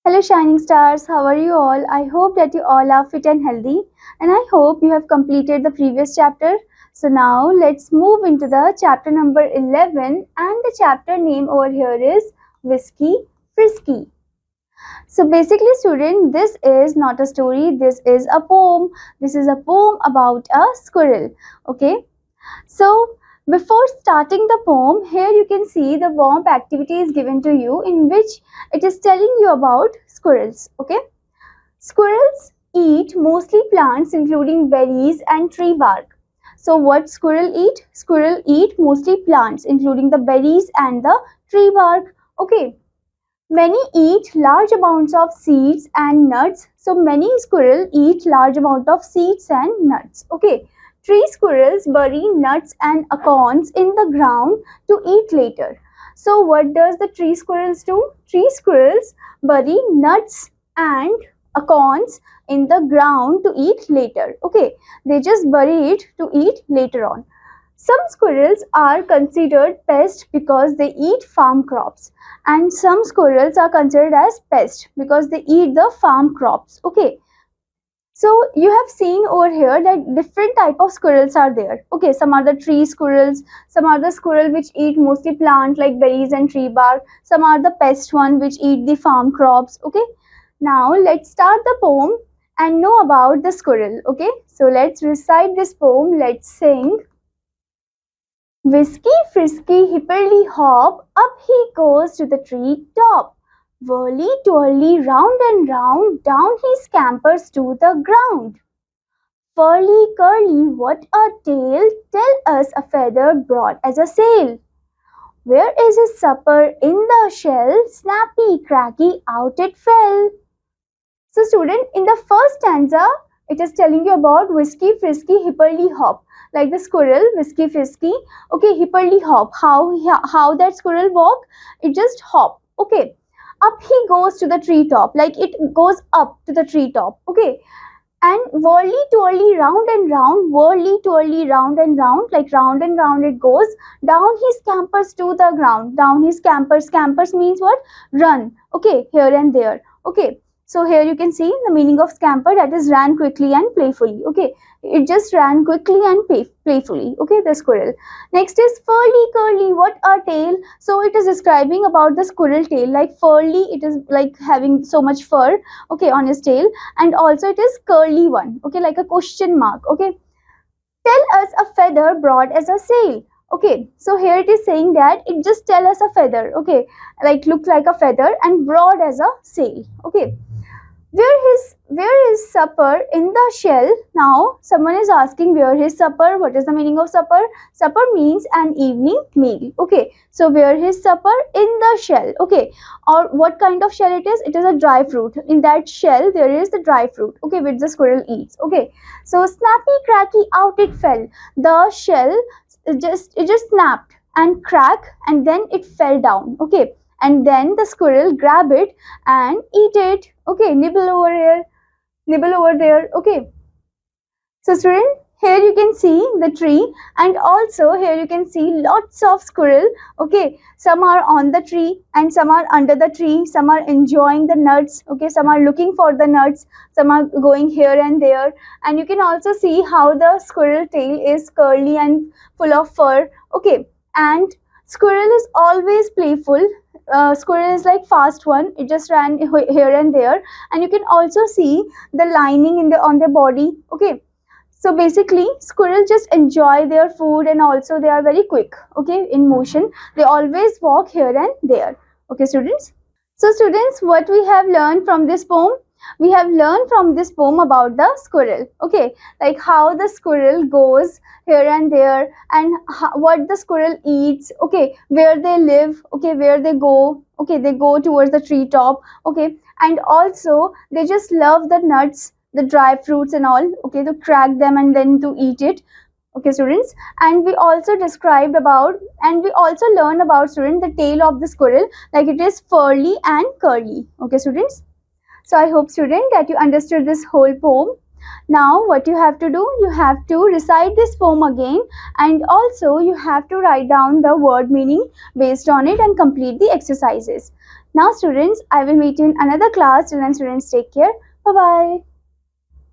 Hello, shining stars. How are you all? I hope that you all are fit and healthy, and I hope you have completed the previous chapter. So, now let's move into the chapter number 11, and the chapter name over here is Whiskey Frisky. So, basically, student, this is not a story, this is a poem. This is a poem about a squirrel. Okay, so before starting the poem, here you can see the warm activity is given to you in which it is telling you about squirrels. Okay, squirrels eat mostly plants including berries and tree bark. So what squirrel eat? Squirrel eat mostly plants including the berries and the tree bark. Okay, many eat large amounts of seeds and nuts. So many squirrel eat large amount of seeds and nuts. Okay, tree squirrels bury nuts and acorns in the ground to eat later. So what does the tree squirrels do? Tree squirrels bury nuts and acorns in the ground to eat later. Okay, they just bury it to eat later on. Some squirrels are considered pests because they eat farm crops, and some squirrels are considered as pests because they eat the farm crops. Okay, so you have seen over here that different type of squirrels are there. Okay, some are the tree squirrels, some are the squirrel which eat mostly plant like berries and tree bark, some are the pest one which eat the farm crops. Okay, now let's start the poem and know about the squirrel. Okay, so let's recite this poem. Let's sing. Whiskey frisky hipperly hop, up he goes to the tree top. Whirly twirly round and round, down he scampers to the ground. Furly curly, what a tail, tell us a feather broad as a sail. Where is his supper in the shell, snappy cracky out it fell. So student, in the first stanza, it is telling you about Whiskey Frisky hipperly hop. Like the squirrel, Whiskey Frisky. Okay, hipperly hop. How that squirrel walk? It just hop. Okay. Up he goes to the treetop. Like it goes up to the treetop. Okay. And whirly twirly round and round, whirly twirly round and round, like round and round it goes. Down he scampers to the ground. Down he scampers. Scampers means what? Run. Okay, here and there. Okay. So here you can see the meaning of scamper, that is ran quickly and playfully. Okay, it just ran quickly and playfully. Okay, the squirrel. Next is furly curly, what a tail. So it is describing about the squirrel tail, like furly, it is like having so much fur, okay, on his tail, and also it is curly one, okay, like a question mark. Okay, tell us a feather broad as a sail. Okay, so here it is saying that it just tell us a feather, okay, like look like a feather and broad as a sail. Okay, where is supper in the shell? Now someone is asking where his supper. What is the meaning of supper? Supper means an evening meal. Okay, so where his supper in the shell. Okay, or what kind of shell it is? It is a dry fruit. In that shell there is the dry fruit, okay, which the squirrel eats. Okay, so snappy cracky out it fell. The shell it just snapped and crack, and then it fell down. Okay, and then the squirrel grab it and eat it. Okay, nibble over here, nibble over there. Okay, so student, here you can see the tree, and also here you can see lots of squirrel. Okay, some are on the tree and some are under the tree, some are enjoying the nuts. Okay, some are looking for the nuts, some are going here and there, and you can also see how the squirrel tail is curly and full of fur. Okay, and squirrel is always playful. Squirrel is like fast one, it just ran here and there, and you can also see the lining in the on their body. Okay, so basically squirrel just enjoy their food, and also they are very quick, okay, in motion. They always walk here and there. Okay students, so students, what we have learned from this poem? We have learned from this poem about the squirrel. Okay, like how the squirrel goes here and there, and what the squirrel eats. Okay, where they live. Okay, where they go. Okay, they go towards the tree top. Okay, and also they just love the nuts, the dry fruits and all. Okay, to crack them and then to eat it. Okay students, and we also described about, and we also learned about, student, the tail of the squirrel, like it is furly and curly. Okay students, so I hope student that you understood this whole poem. Now what you have to do, you have to recite this poem again, and also you have to write down the word meaning based on it and complete the exercises. Now students, I will meet you in another class. Till then students, take care. Bye bye.